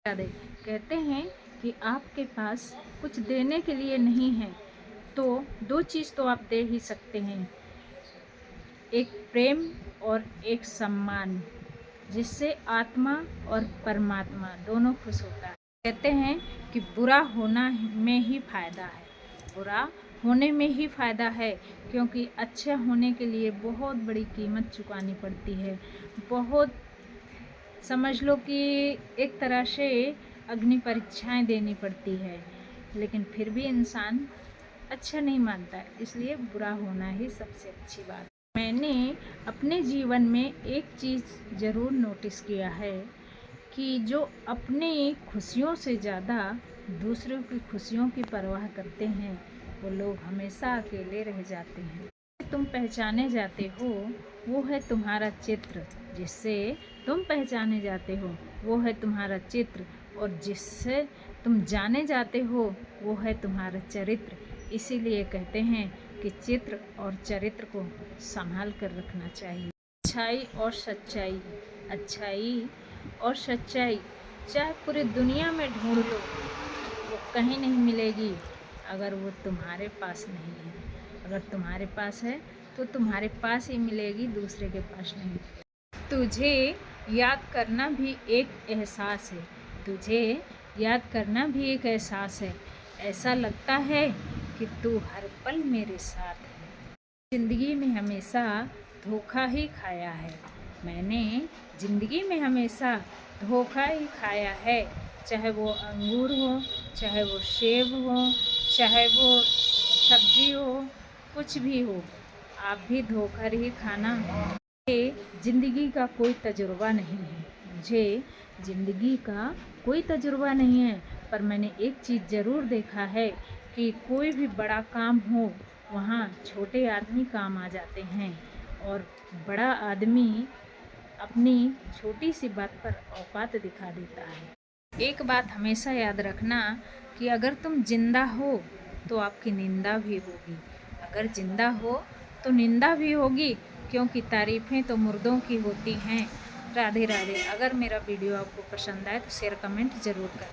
राधे। कहते हैं कि आपके पास कुछ देने के लिए नहीं है तो दो चीज़ तो आप दे ही सकते हैं, एक प्रेम और एक सम्मान, जिससे आत्मा और परमात्मा दोनों खुश होता है। कहते हैं कि बुरा होना में ही फ़ायदा है, बुरा होने में ही फ़ायदा है, क्योंकि अच्छा होने के लिए बहुत बड़ी कीमत चुकानी पड़ती है। बहुत समझ लो कि एक तरह से अग्नि परीक्षाएं देनी पड़ती है, लेकिन फिर भी इंसान अच्छा नहीं मानता है, इसलिए बुरा होना ही सबसे अच्छी बात। मैंने अपने जीवन में एक चीज़ ज़रूर नोटिस किया है कि जो अपनी खुशियों से ज़्यादा दूसरों की खुशियों की परवाह करते हैं, वो लोग हमेशा अकेले रह जाते हैं। तुम पहचाने जाते हो वो है तुम्हारा चित्र, जिससे तुम पहचाने जाते हो वो है तुम्हारा चित्र, और जिससे तुम जाने जाते हो वो है तुम्हारा चरित्र। इसीलिए कहते हैं कि चित्र और चरित्र को संभाल कर रखना चाहिए। अच्छाई और सच्चाई, अच्छाई और सच्चाई चाहे पूरी दुनिया में ढूंढ लो, वो कहीं नहीं मिलेगी अगर वो तुम्हारे पास नहीं है। अगर तुम्हारे पास है तो तुम्हारे पास ही मिलेगी, दूसरे के पास नहीं। तुझे याद करना भी एक एहसास है, तुझे याद करना भी एक एहसास है। ऐसा लगता है कि तू हर पल मेरे साथ है। ज़िंदगी में हमेशा धोखा ही खाया है, मैंने ज़िंदगी में हमेशा धोखा ही खाया है। चाहे वो अंगूर हो, चाहे वो सेब हो, चाहे वो सब्जी हो, कुछ भी हो, आप भी धोखा ही खाना। मुझे ज़िंदगी का कोई तजुर्बा नहीं है, मुझे ज़िंदगी का कोई तजुर्बा नहीं है, पर मैंने एक चीज़ ज़रूर देखा है कि कोई भी बड़ा काम हो वहाँ छोटे आदमी काम आ जाते हैं, और बड़ा आदमी अपनी छोटी सी बात पर औकात दिखा देता है। एक बात हमेशा याद रखना कि अगर तुम जिंदा हो तो आपकी निंदा भी होगी, अगर जिंदा हो तो निंदा भी होगी, क्योंकि तारीफ़ें तो मुर्दों की होती हैं। राधे राधे। अगर मेरा वीडियो आपको पसंद आए तो शेयर कमेंट ज़रूर करें।